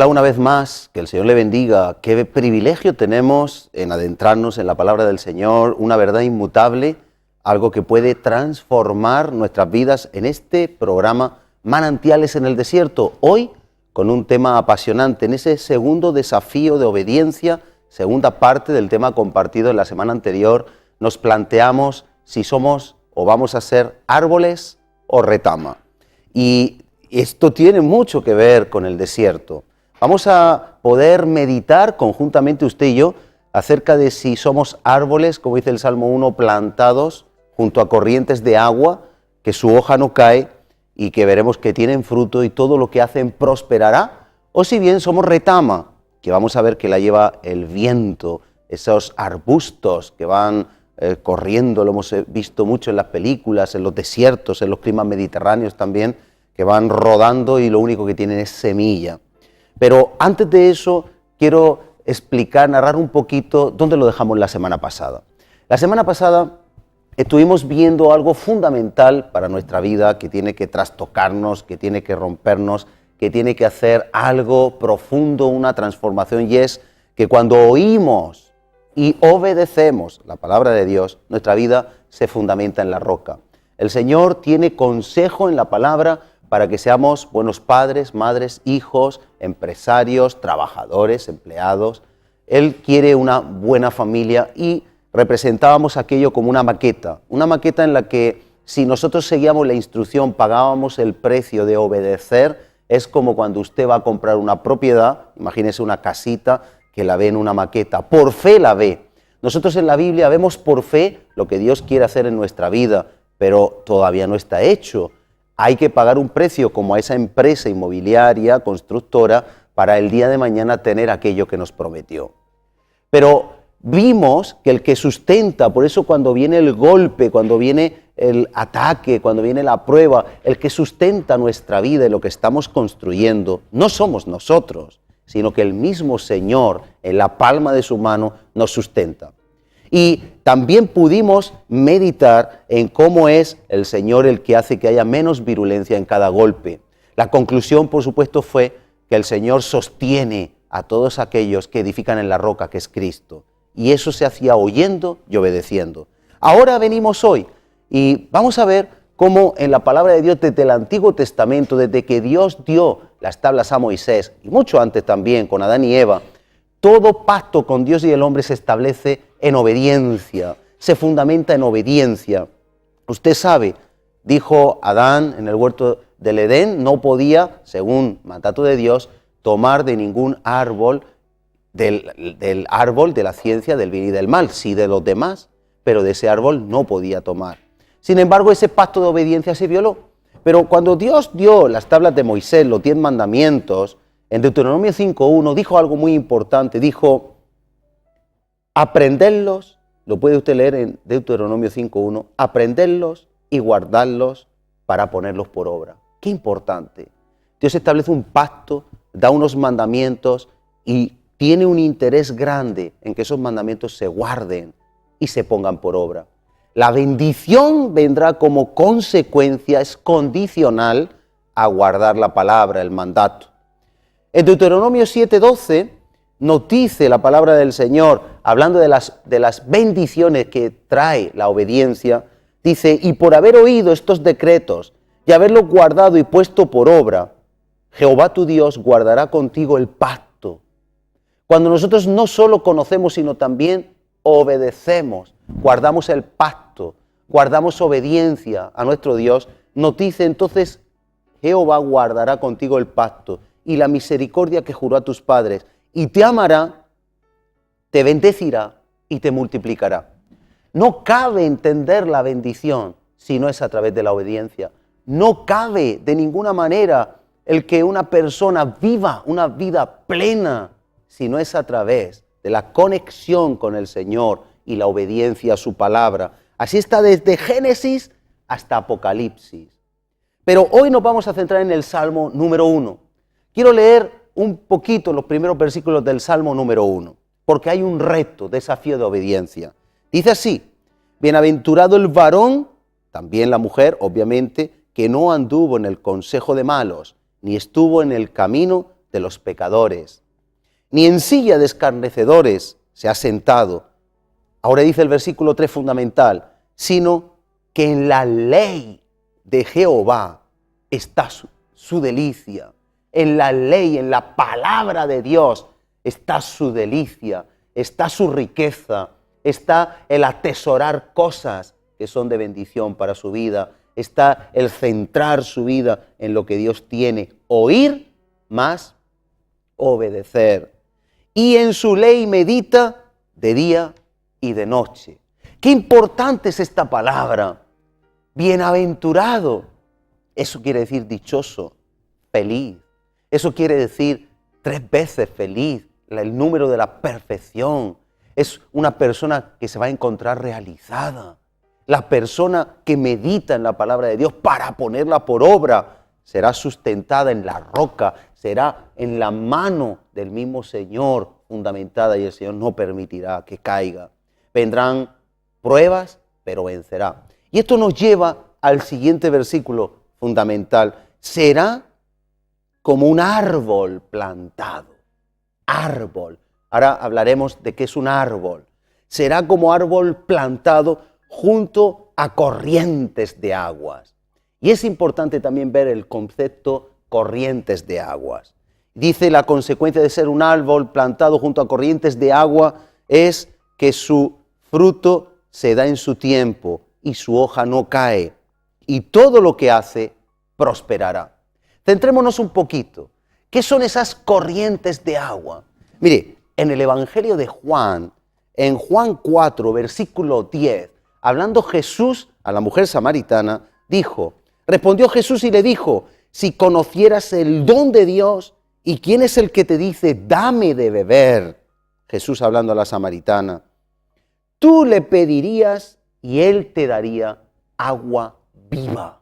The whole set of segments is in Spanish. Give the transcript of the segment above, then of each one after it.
Hola una vez más, que el Señor le bendiga. Qué privilegio tenemos en adentrarnos en la palabra del Señor, una verdad inmutable, algo que puede transformar nuestras vidas en este programa Manantiales en el Desierto. Hoy con un tema apasionante, en ese segundo desafío de obediencia, segunda parte del tema compartido en la semana anterior, nos planteamos si somos o vamos a ser árboles o retama. Y esto tiene mucho que ver con el desierto. Vamos a poder meditar conjuntamente usted y yo acerca de si somos árboles, como dice el Salmo 1, plantados junto a corrientes de agua, que su hoja no cae y que veremos que tienen fruto y todo lo que hacen prosperará, o si bien somos retama, que vamos a ver que la lleva el viento, esos arbustos que van corriendo, lo hemos visto mucho en las películas, en los desiertos, en los climas mediterráneos también, que van rodando y lo único que tienen es semilla. Pero antes de eso, quiero narrar un poquito dónde lo dejamos la semana pasada. La semana pasada estuvimos viendo algo fundamental para nuestra vida, que tiene que trastocarnos, que tiene que rompernos, que tiene que hacer algo profundo, una transformación, y es que cuando oímos y obedecemos la palabra de Dios, nuestra vida se fundamenta en la roca. El Señor tiene consejo en la palabra para que seamos buenos padres, madres, hijos, empresarios, trabajadores, empleados. Él quiere una buena familia y representábamos aquello como una maqueta en la que si nosotros seguíamos la instrucción, pagábamos el precio de obedecer. Es como cuando usted va a comprar una propiedad, imagínese una casita que la ve en una maqueta, por fe la ve. Nosotros en la Biblia vemos por fe lo que Dios quiere hacer en nuestra vida, pero todavía no está hecho. Hay que pagar un precio como a esa empresa inmobiliaria, constructora, para el día de mañana tener aquello que nos prometió. Pero vimos que el que sustenta, por eso cuando viene el golpe, cuando viene el ataque, cuando viene la prueba, el que sustenta nuestra vida y lo que estamos construyendo, no somos nosotros, sino que el mismo Señor, en la palma de su mano, nos sustenta. Y también pudimos meditar en cómo es el Señor el que hace que haya menos virulencia en cada golpe. La conclusión, por supuesto, fue que el Señor sostiene a todos aquellos que edifican en la roca, que es Cristo. Y eso se hacía oyendo y obedeciendo. Ahora venimos hoy y vamos a ver cómo en la palabra de Dios, desde el Antiguo Testamento, desde que Dios dio las tablas a Moisés, y mucho antes también con Adán y Eva, todo pacto con Dios y el hombre se establece en obediencia, se fundamenta en obediencia. Usted sabe, dijo Adán en el huerto del Edén, no podía, según mandato de Dios, tomar de ningún árbol, del árbol de la ciencia del bien y del mal, sí de los demás, pero de ese árbol no podía tomar. Sin embargo, ese pacto de obediencia se violó. Pero cuando Dios dio las tablas de Moisés, los 10 mandamientos, en Deuteronomio 5.1 dijo algo muy importante, dijo, aprenderlos, lo puede usted leer en Deuteronomio 5.1, aprenderlos y guardarlos para ponerlos por obra. Qué importante. Dios establece un pacto, da unos mandamientos y tiene un interés grande en que esos mandamientos se guarden y se pongan por obra. La bendición vendrá como consecuencia, es condicional a guardar la palabra, el mandato. En Deuteronomio 7.12 nos dice la palabra del Señor, hablando de las bendiciones que trae la obediencia, dice, y por haber oído estos decretos y haberlos guardado y puesto por obra, Jehová tu Dios guardará contigo el pacto. Cuando nosotros no solo conocemos, sino también obedecemos, guardamos el pacto, guardamos obediencia a nuestro Dios, nos dice entonces, Jehová guardará contigo el pacto y la misericordia que juró a tus padres, y te amará, te bendecirá y te multiplicará. No cabe entender la bendición si no es a través de la obediencia. No cabe de ninguna manera el que una persona viva una vida plena si no es a través de la conexión con el Señor y la obediencia a su palabra. Así está desde Génesis hasta Apocalipsis. Pero hoy nos vamos a centrar en el Salmo número 1. Quiero leer un poquito los primeros versículos del Salmo número 1, porque hay un reto, desafío de obediencia. Dice así, bienaventurado el varón, también la mujer, obviamente, que no anduvo en el consejo de malos, ni estuvo en el camino de los pecadores, ni en silla de escarnecedores se ha sentado. Ahora dice el versículo 3 fundamental, sino que en la ley de Jehová está su delicia. En la ley, en la palabra de Dios está su delicia, está su riqueza, está el atesorar cosas que son de bendición para su vida, está el centrar su vida en lo que Dios tiene, oír más obedecer. Y en su ley medita de día y de noche. Qué importante es esta palabra. Bienaventurado. Eso quiere decir dichoso, feliz. Eso quiere decir 3 veces feliz, el número de la perfección. Es una persona que se va a encontrar realizada. La persona que medita en la palabra de Dios para ponerla por obra será sustentada en la roca, será en la mano del mismo Señor fundamentada y el Señor no permitirá que caiga. Vendrán pruebas, pero vencerá. Y esto nos lleva al siguiente versículo fundamental. Será como un árbol plantado. Árbol. Ahora hablaremos de qué es un árbol. Será como árbol plantado junto a corrientes de aguas. Y es importante también ver el concepto corrientes de aguas. Dice la consecuencia de ser un árbol plantado junto a corrientes de agua es que su fruto se da en su tiempo y su hoja no cae. Y todo lo que hace prosperará. Centrémonos un poquito. ¿Qué son esas corrientes de agua? Mire, en el Evangelio de Juan, en Juan 4, versículo 10, hablando Jesús a la mujer samaritana, dijo, respondió Jesús y le dijo, si conocieras el don de Dios y quién es el que te dice, dame de beber, Jesús hablando a la samaritana, tú le pedirías y él te daría agua viva.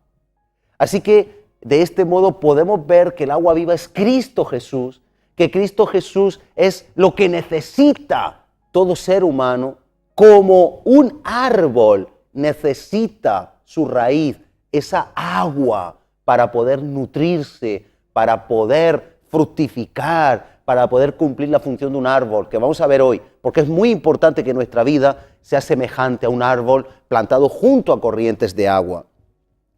Así que de este modo podemos ver que el agua viva es Cristo Jesús, que Cristo Jesús es lo que necesita todo ser humano, como un árbol necesita su raíz, esa agua para poder nutrirse, para poder fructificar, para poder cumplir la función de un árbol, que vamos a ver hoy, porque es muy importante que nuestra vida sea semejante a un árbol plantado junto a corrientes de agua.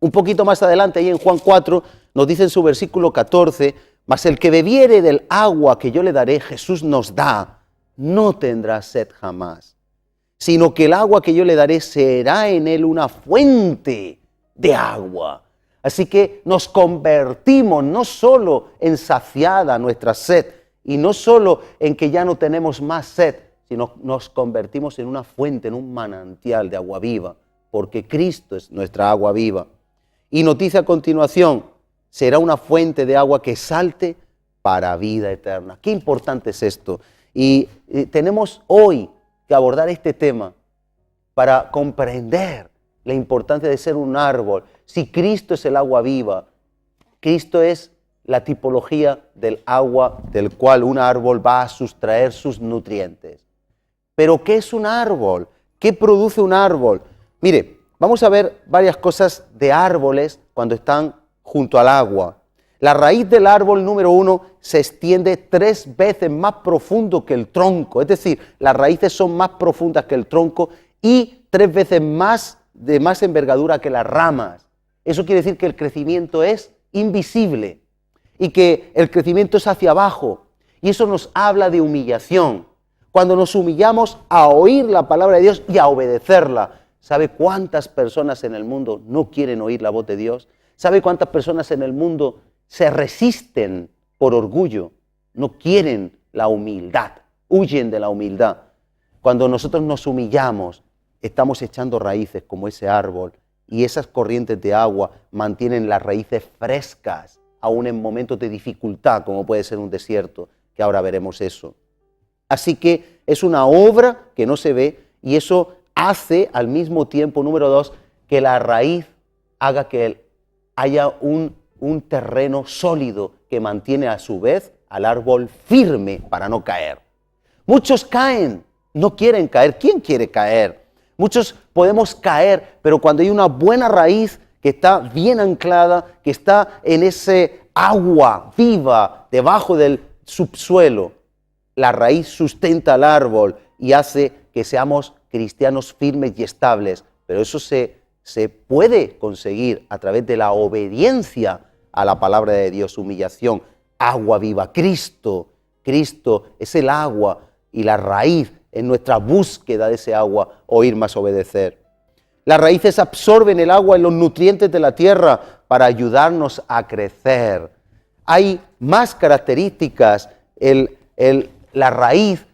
Un poquito más adelante, ahí en Juan 4, nos dice en su versículo 14, mas el que bebiere del agua que yo le daré, Jesús nos da, no tendrá sed jamás, sino que el agua que yo le daré será en él una fuente de agua. Así que nos convertimos no solo en saciada nuestra sed y no solo en que ya no tenemos más sed, sino nos convertimos en una fuente, en un manantial de agua viva, porque Cristo es nuestra agua viva. Y nos dice a continuación, será una fuente de agua que salte para vida eterna. Qué importante es esto. Y tenemos hoy que abordar este tema para comprender la importancia de ser un árbol. Si Cristo es el agua viva, Cristo es la tipología del agua del cual un árbol va a sustraer sus nutrientes. Pero ¿qué es un árbol? ¿Qué produce un árbol? Mire, vamos a ver varias cosas de árboles cuando están junto al agua. La raíz del árbol, número 1, se extiende 3 veces más profundo que el tronco. Es decir, las raíces son más profundas que el tronco y 3 veces más de más envergadura que las ramas. Eso quiere decir que el crecimiento es invisible y que el crecimiento es hacia abajo. Y eso nos habla de humillación. Cuando nos humillamos a oír la palabra de Dios y a obedecerla. ¿Sabe cuántas personas en el mundo no quieren oír la voz de Dios? ¿Sabe cuántas personas en el mundo se resisten por orgullo? No quieren la humildad, huyen de la humildad. Cuando nosotros nos humillamos, estamos echando raíces como ese árbol y esas corrientes de agua mantienen las raíces frescas, aún en momentos de dificultad, como puede ser un desierto, que ahora veremos eso. Así que es una obra que no se ve y eso hace al mismo tiempo, número 2, que la raíz haga que haya un terreno sólido que mantiene a su vez al árbol firme para no caer. Muchos caen, no quieren caer. ¿Quién quiere caer? Muchos podemos caer, pero cuando hay una buena raíz que está bien anclada, que está en ese agua viva debajo del subsuelo. La raíz sustenta al árbol y hace que seamos cristianos firmes y estables, pero eso se puede conseguir a través de la obediencia a la palabra de Dios, humillación, agua viva. Cristo es el agua y la raíz en nuestra búsqueda de ese agua, oír más obedecer. Las raíces absorben el agua y los nutrientes de la tierra para ayudarnos a crecer. Hay más características. La raíz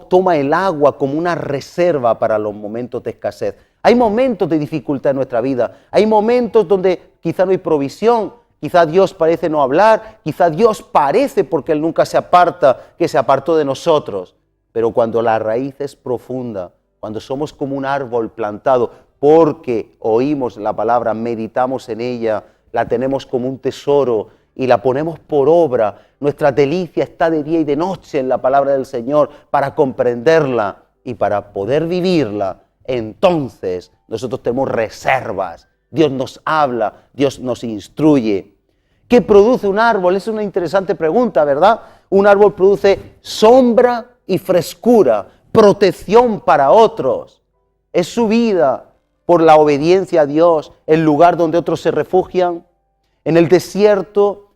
toma el agua como una reserva para los momentos de escasez. Hay momentos de dificultad en nuestra vida. Hay momentos donde quizá no hay provisión, quizá Dios parece no hablar, quizá Dios parece porque Él nunca se aparta, que se apartó de nosotros. Pero cuando la raíz es profunda, cuando somos como un árbol plantado, porque oímos la palabra, meditamos en ella, la tenemos como un tesoro y la ponemos por obra, nuestra delicia está de día y de noche en la palabra del Señor para comprenderla y para poder vivirla. Entonces nosotros tenemos reservas, Dios nos habla, Dios nos instruye. ¿Qué produce un árbol? Es una interesante pregunta, ¿verdad? Un árbol produce sombra y frescura, protección para otros. Es su vida por la obediencia a Dios, el lugar donde otros se refugian. En el desierto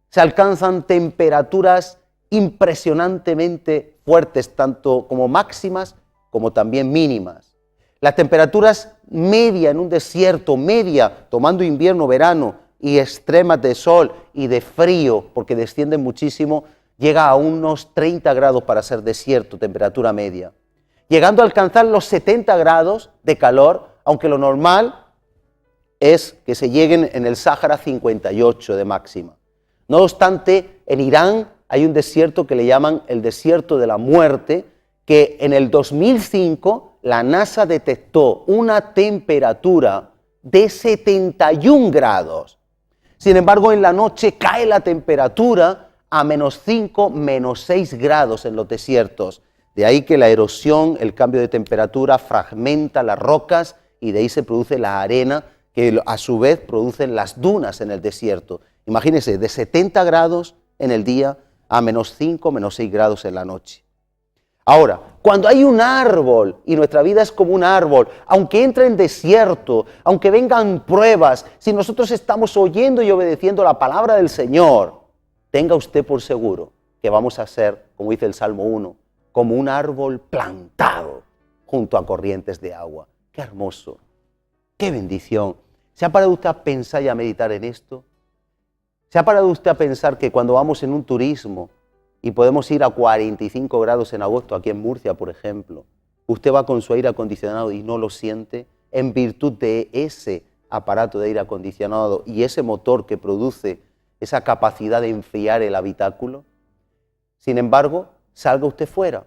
se alcanzan temperaturas impresionantemente fuertes, tanto como máximas como también mínimas. Las temperaturas media en un desierto, media tomando invierno, verano y extremas de sol y de frío, porque descienden muchísimo, llega a unos 30 grados para ser desierto, temperatura media. Llegando a alcanzar los 70 grados de calor, aunque lo normal es que se lleguen en el Sáhara 58 de máxima. No obstante, en Irán hay un desierto que le llaman el desierto de la muerte, que en el 2005 la NASA detectó una temperatura de 71 grados. Sin embargo, en la noche cae la temperatura a -5, -6 grados en los desiertos. De ahí que la erosión, el cambio de temperatura fragmenta las rocas y de ahí se produce la arena, que a su vez producen las dunas en el desierto. Imagínense, de 70 grados en el día a -5, -6 grados en la noche. Ahora, cuando hay un árbol, y nuestra vida es como un árbol, aunque entre en desierto, aunque vengan pruebas, si nosotros estamos oyendo y obedeciendo la palabra del Señor, tenga usted por seguro que vamos a ser, como dice el Salmo 1, como un árbol plantado junto a corrientes de agua. ¡Qué hermoso! ¡Qué bendición! ¿Se ha parado usted a pensar y a meditar en esto? ¿Se ha parado usted a pensar que cuando vamos en un turismo y podemos ir a 45 grados en agosto, aquí en Murcia, por ejemplo, usted va con su aire acondicionado y no lo siente en virtud de ese aparato de aire acondicionado y ese motor que produce esa capacidad de enfriar el habitáculo? Sin embargo, salga usted fuera.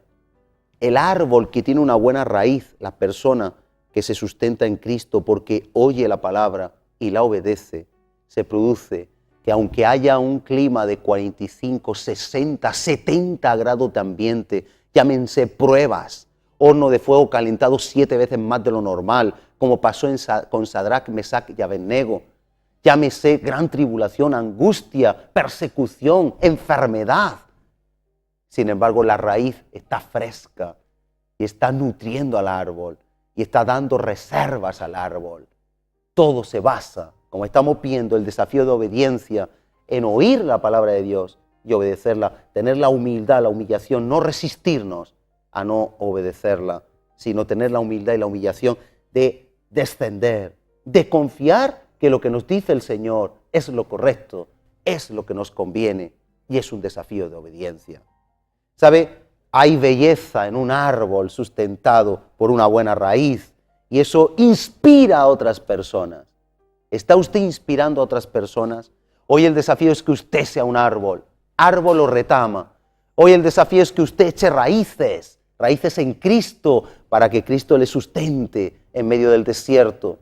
El árbol que tiene una buena raíz, la persona que se sustenta en Cristo porque oye la palabra y la obedece, se produce que aunque haya un clima de 45, 60, 70 grados de ambiente, llámense pruebas, horno de fuego calentado 7 veces más de lo normal, como pasó con Sadrach, Mesach y Abednego, llámese gran tribulación, angustia, persecución, enfermedad. Sin embargo, la raíz está fresca y está nutriendo al árbol y está dando reservas al árbol. Todo se basa, como estamos viendo, el desafío de obediencia en oír la palabra de Dios y obedecerla, tener la humildad, la humillación, no resistirnos a no obedecerla, sino tener la humildad y la humillación de descender, de confiar que lo que nos dice el Señor es lo correcto, es lo que nos conviene y es un desafío de obediencia. ¿Sabe? Hay belleza en un árbol sustentado por una buena raíz y eso inspira a otras personas. ¿Está usted inspirando a otras personas? Hoy el desafío es que usted sea un árbol o retama. Hoy el desafío es que usted eche raíces en Cristo, para que Cristo le sustente en medio del desierto.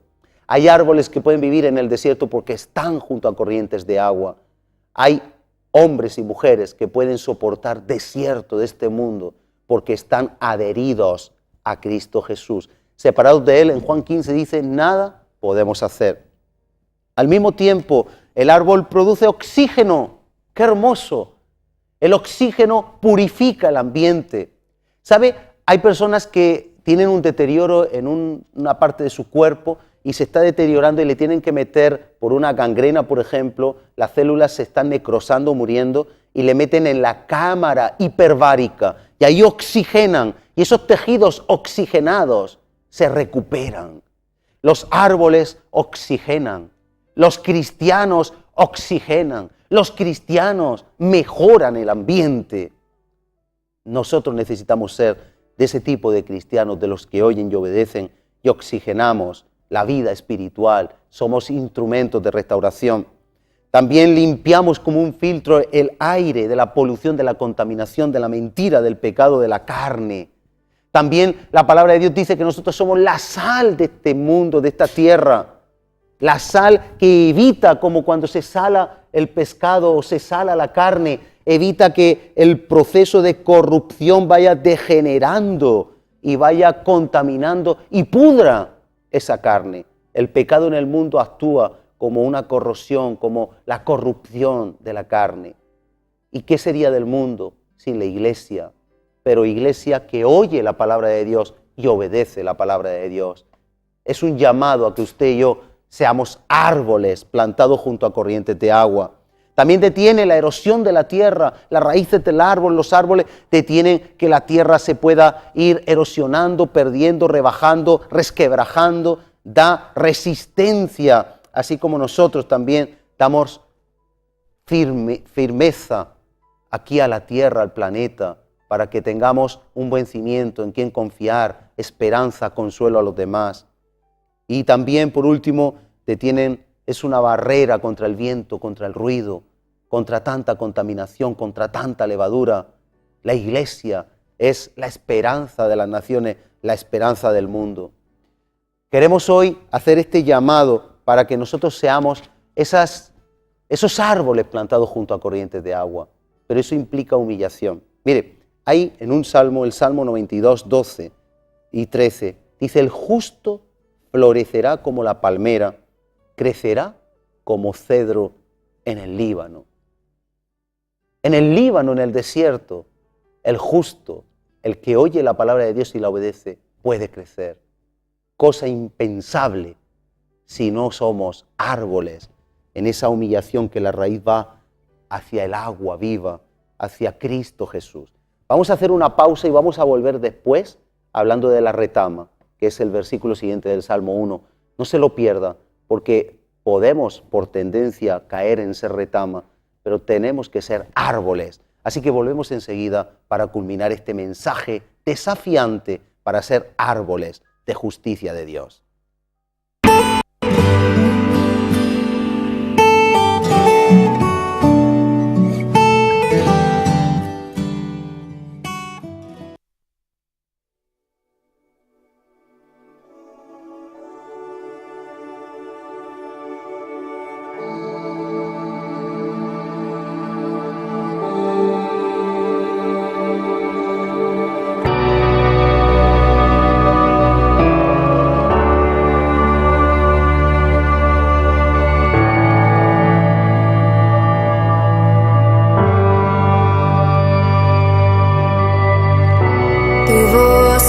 Hay árboles que pueden vivir en el desierto porque están junto a corrientes de agua. Hay hombres y mujeres que pueden soportar desierto de este mundo porque están adheridos a Cristo Jesús. Separados de Él, en Juan 15 dice, nada podemos hacer. Al mismo tiempo, El árbol produce oxígeno. ¡Qué hermoso! El oxígeno purifica el ambiente. ¿Sabe? Hay personas que tienen un deterioro en una parte de su cuerpo y se está deteriorando y le tienen que meter por una gangrena, por ejemplo, las células se están necrosando, muriendo, y le meten en la cámara hiperbárica y ahí oxigenan y esos tejidos oxigenados se recuperan. Los árboles oxigenan, los cristianos oxigenan, los cristianos mejoran el ambiente. Nosotros necesitamos ser de ese tipo de cristianos, de los que oyen y obedecen y oxigenamos la vida espiritual. Somos instrumentos de restauración. También limpiamos como un filtro el aire de la polución, de la contaminación, de la mentira, del pecado, de la carne. También la palabra de Dios dice que nosotros somos la sal de este mundo, de esta tierra. La sal que evita, como cuando se sala el pescado o se sala la carne, evita que el proceso de corrupción vaya degenerando y vaya contaminando y pudra esa carne. El pecado en el mundo actúa como una corrosión, como la corrupción de la carne. ¿Y qué sería del mundo sin la iglesia? Pero iglesia que oye la palabra de Dios y obedece la palabra de Dios. Es un llamado a que usted y yo seamos árboles plantados junto a corrientes de agua. También detiene la erosión de la tierra, las raíces del árbol, los árboles detienen que la tierra se pueda ir erosionando, perdiendo, rebajando, resquebrajando, da resistencia, así como nosotros también damos firmeza aquí a la tierra, al planeta, para que tengamos un buen cimiento en quien confiar, esperanza, consuelo a los demás. Y también, por último, es una barrera contra el viento, contra el ruido, contra tanta contaminación, contra tanta levadura. La iglesia es la esperanza de las naciones, la esperanza del mundo. Queremos hoy hacer este llamado para que nosotros seamos esos árboles plantados junto a corrientes de agua, pero eso implica humillación. Mire, hay en un salmo, el Salmo 92, 12 y 13, dice: el justo florecerá como la palmera, crecerá como cedro en el Líbano. En el Líbano, en el desierto, el justo, el que oye la palabra de Dios y la obedece, puede crecer. Cosa impensable si no somos árboles en esa humillación que la raíz va hacia el agua viva, hacia Cristo Jesús. Vamos a hacer una pausa y vamos a volver después hablando de la retama, que es el versículo siguiente del Salmo 1. No se lo pierda, porque podemos por tendencia caer en ser retama, pero tenemos que ser árboles. Así que volvemos enseguida para culminar este mensaje desafiante para ser árboles de justicia de Dios.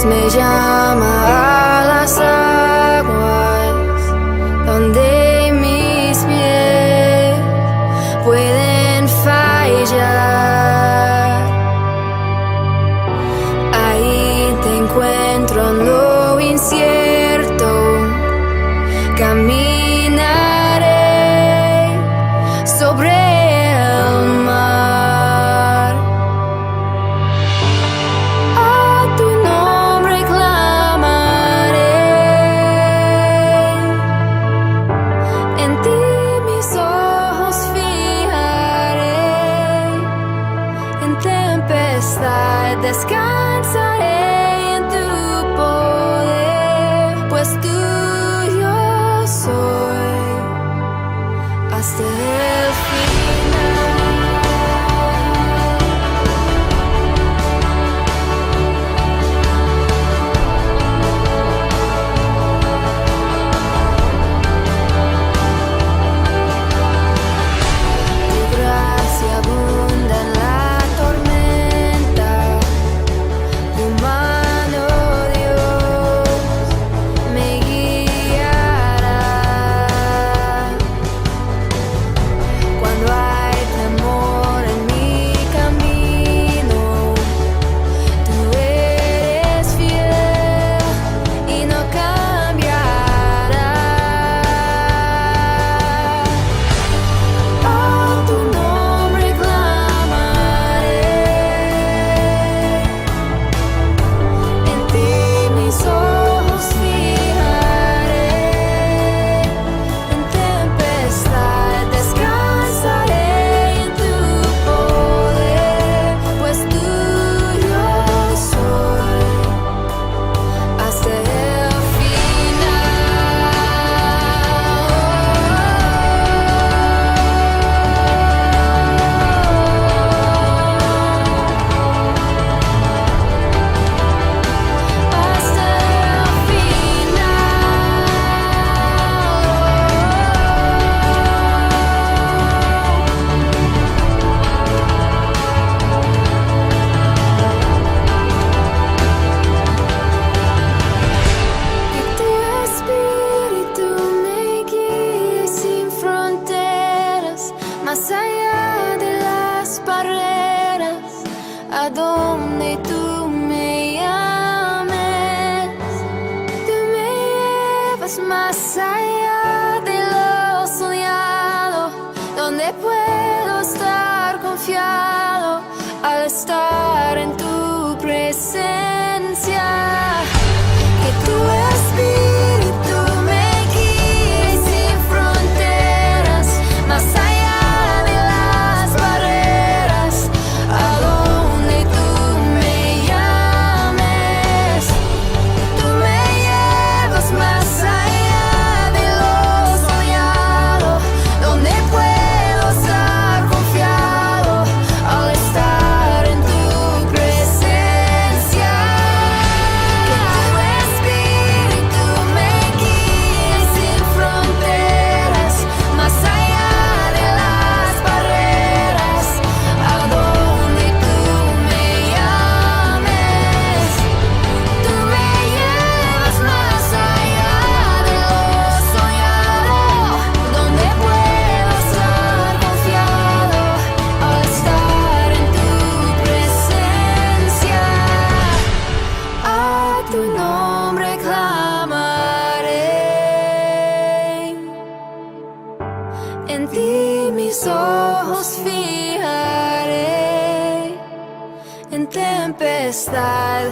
Me llama a las aguas donde mis pies pueden fallar. Ahí te encuentro en lo incierto, caminaré sobre el mar. A tu nombre clamaré.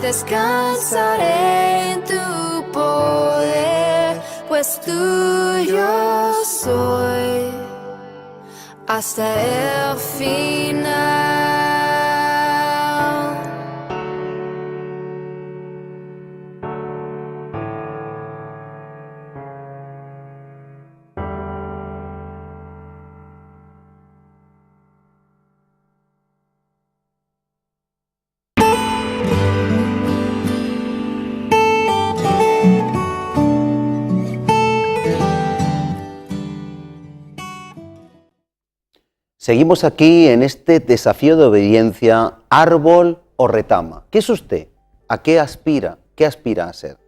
descansaré en tu poder, pues tuyo soy hasta el final. Seguimos aquí en este desafío de obediencia, árbol o retama. ¿Qué es usted? ¿A qué aspira? ¿Qué aspira a ser?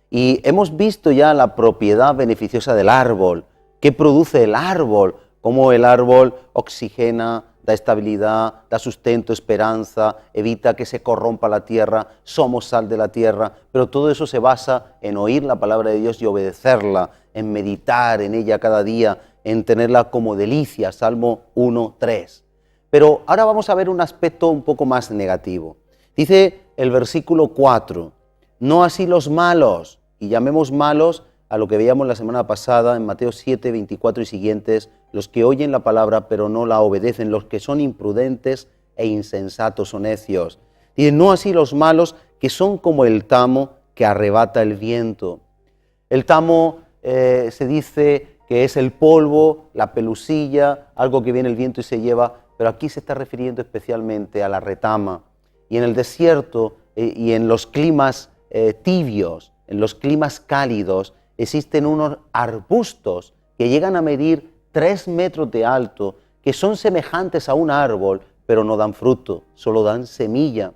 Y hemos visto ya la propiedad beneficiosa del árbol, qué produce el árbol, cómo el árbol oxigena, da estabilidad, da sustento, esperanza, evita que se corrompa la tierra, somos sal de la tierra, pero todo eso se basa en oír la palabra de Dios y obedecerla, en meditar en ella cada día, en tenerla como delicia, Salmo 1:3. Pero ahora vamos a ver un aspecto un poco más negativo. Dice el versículo 4, no así los malos, y llamemos malos a lo que veíamos la semana pasada en Mateo 7, 24 y siguientes, los que oyen la palabra pero no la obedecen, los que son imprudentes e insensatos o necios. Dice, no así los malos, que son como el tamo que arrebata el viento. El tamo se dice que es el polvo, la pelusilla, algo que viene el viento y se lleva, pero aquí se está refiriendo especialmente a la retama. Y en el desierto y en los climas tibios, en los climas cálidos, existen unos arbustos que llegan a medir 3 metros de alto, que son semejantes a un árbol, pero no dan fruto, solo dan semilla.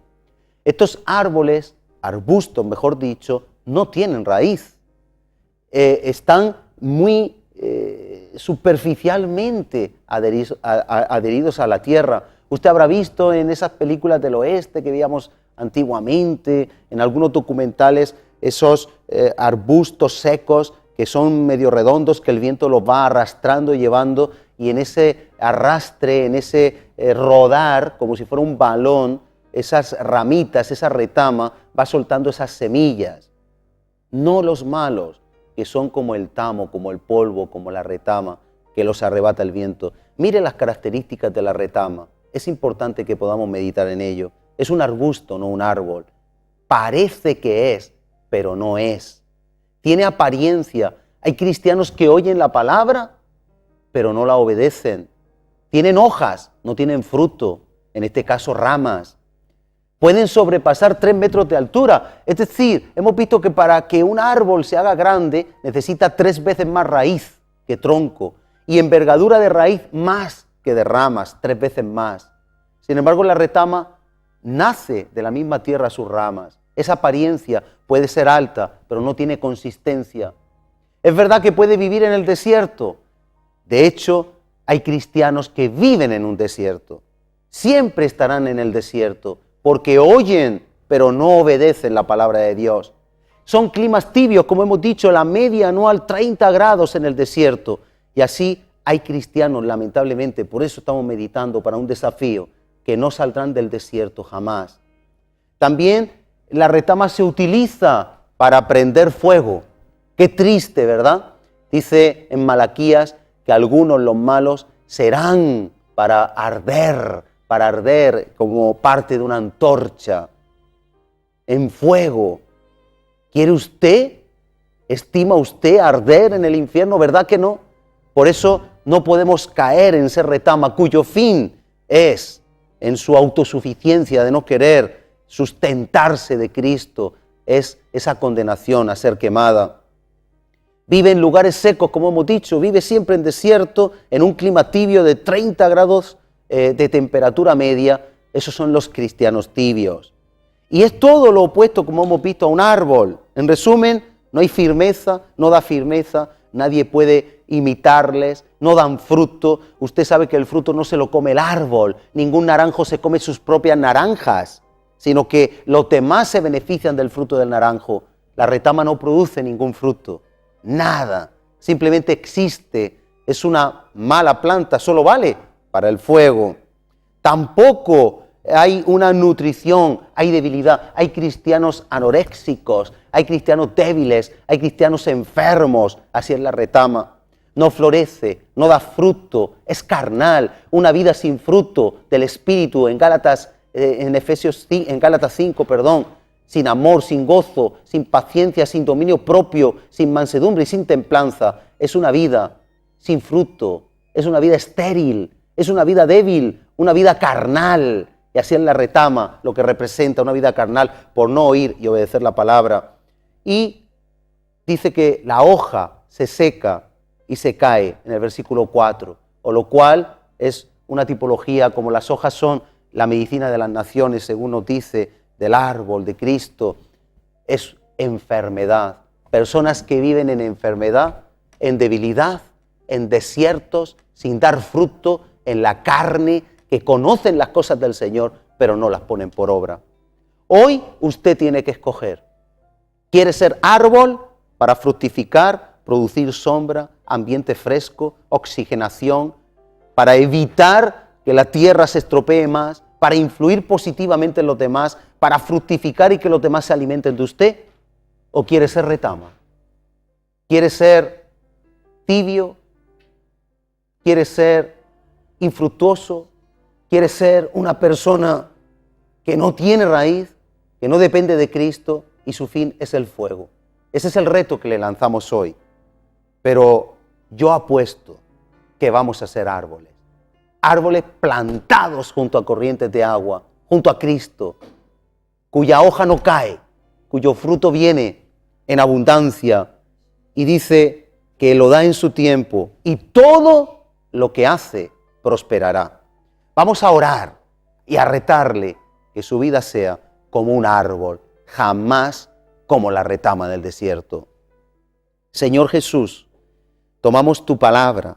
Estos árboles, arbustos mejor dicho, no tienen raíz. Están muy superficialmente adheridos a la tierra. Usted habrá visto en esas películas del oeste que veíamos antiguamente, en algunos documentales, esos arbustos secos que son medio redondos, que el viento los va arrastrando y llevando, y en ese arrastre, en ese rodar, como si fuera un balón, esas ramitas, esa retama, va soltando esas semillas. No los malos, que son como el tamo, como el polvo, como la retama, que los arrebata el viento. Mire las características de la retama. Es importante que podamos meditar en ello. Es un arbusto, no un árbol. Parece que es, pero no es. Tiene apariencia. Hay cristianos que oyen la palabra, pero no la obedecen. Tienen hojas, no tienen fruto, en este caso ramas. Pueden sobrepasar 3 metros de altura. Es decir, hemos visto que para que un árbol se haga grande necesita 3 veces más raíz que tronco y envergadura de raíz más que de ramas, 3 veces más. Sin embargo, la retama nace de la misma tierra sus ramas. Esa apariencia puede ser alta, pero no tiene consistencia. Es verdad que puede vivir en el desierto. De hecho, hay cristianos que viven en un desierto. Siempre estarán en el desierto, porque oyen, pero no obedecen la palabra de Dios. Son climas tibios, como hemos dicho, la media anual 30 grados en el desierto. Y así hay cristianos, lamentablemente, por eso estamos meditando para un desafío, que no saldrán del desierto jamás. También la retama se utiliza para prender fuego. Qué triste, ¿verdad? Dice en Malaquías que algunos, los malos, serán para arder como parte de una antorcha en fuego. ¿Quiere usted? ¿Estima usted arder en el infierno? ¿Verdad que no? Por eso no podemos caer en ser retama, cuyo fin es en su autosuficiencia de no querer sustentarse de Cristo, es esa condenación a ser quemada. Vive en lugares secos, como hemos dicho, vive siempre en desierto, en un clima tibio de 30 grados de temperatura media. Esos son los cristianos tibios. Y es todo lo opuesto, como hemos visto, a un árbol. En resumen, no hay firmeza, no da firmeza, nadie puede imitarles, no dan fruto. Usted sabe que el fruto no se lo come el árbol, ningún naranjo se come sus propias naranjas, sino que los demás se benefician del fruto del naranjo. La retama no produce ningún fruto, nada, simplemente existe, es una mala planta, solo vale para el fuego. Tampoco hay una nutrición, hay debilidad, hay cristianos anoréxicos, hay cristianos débiles, hay cristianos enfermos, así es la retama. No florece, no da fruto, es carnal, una vida sin fruto del Espíritu en Gálatas 5, sin amor, sin gozo, sin paciencia, sin dominio propio, sin mansedumbre y sin templanza. Es una vida sin fruto, es una vida estéril, es una vida débil, una vida carnal. Y así es la retama, lo que representa una vida carnal por no oír y obedecer la palabra. Y dice que la hoja se seca y se cae en el versículo 4, o lo cual es una tipología, como las hojas son la medicina de las naciones, según nos dice, del árbol de Cristo, es enfermedad. Personas que viven en enfermedad, en debilidad, en desiertos, sin dar fruto, en la carne, que conocen las cosas del Señor, pero no las ponen por obra. Hoy usted tiene que escoger. ¿Quiere ser árbol para fructificar, producir sombra, ambiente fresco, oxigenación, para evitar que la tierra se estropee más, para influir positivamente en los demás, para fructificar y que los demás se alimenten de usted? ¿O quiere ser retama? ¿Quiere ser tibio? ¿Quiere ser infructuoso? ¿Quiere ser una persona que no tiene raíz, que no depende de Cristo y su fin es el fuego? Ese es el reto que le lanzamos hoy. Pero yo apuesto que vamos a ser árboles. Árboles plantados junto a corrientes de agua, junto a Cristo, cuya hoja no cae, cuyo fruto viene en abundancia y dice que lo da en su tiempo y todo lo que hace prosperará. Vamos a orar y a retarle que su vida sea como un árbol, jamás como la retama del desierto. Señor Jesús, tomamos tu palabra.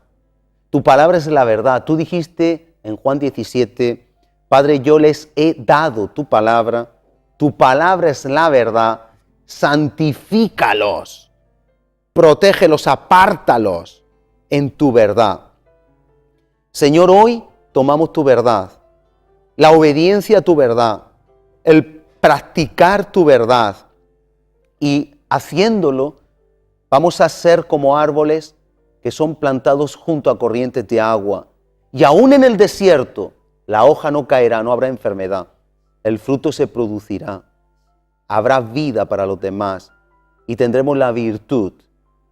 Tu palabra es la verdad. Tú dijiste en Juan 17, Padre, yo les he dado tu palabra es la verdad, santifícalos, protégelos, apártalos en tu verdad. Señor, hoy tomamos tu verdad, la obediencia a tu verdad, el practicar tu verdad y haciéndolo vamos a ser como árboles que son plantados junto a corrientes de agua. Y aún en el desierto, la hoja no caerá, no habrá enfermedad. El fruto se producirá. Habrá vida para los demás. Y tendremos la virtud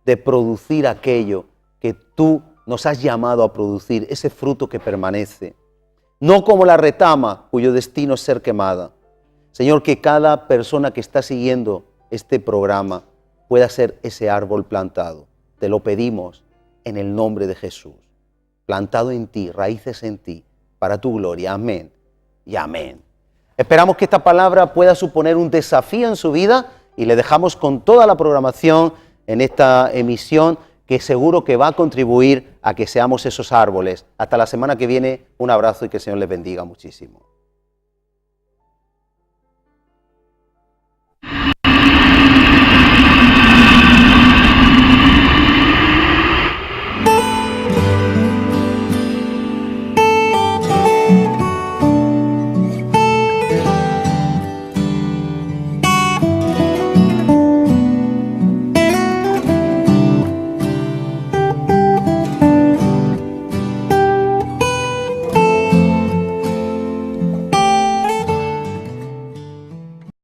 de producir aquello que tú nos has llamado a producir, ese fruto que permanece. No como la retama, cuyo destino es ser quemada. Señor, que cada persona que está siguiendo este programa pueda ser ese árbol plantado. Te lo pedimos en el nombre de Jesús. Plantado en ti, raíces en ti, para tu gloria. Amén y amén. Esperamos que esta palabra pueda suponer un desafío en su vida y le dejamos con toda la programación en esta emisión que seguro que va a contribuir a que seamos esos árboles. Hasta la semana que viene, un abrazo y que el Señor les bendiga muchísimo.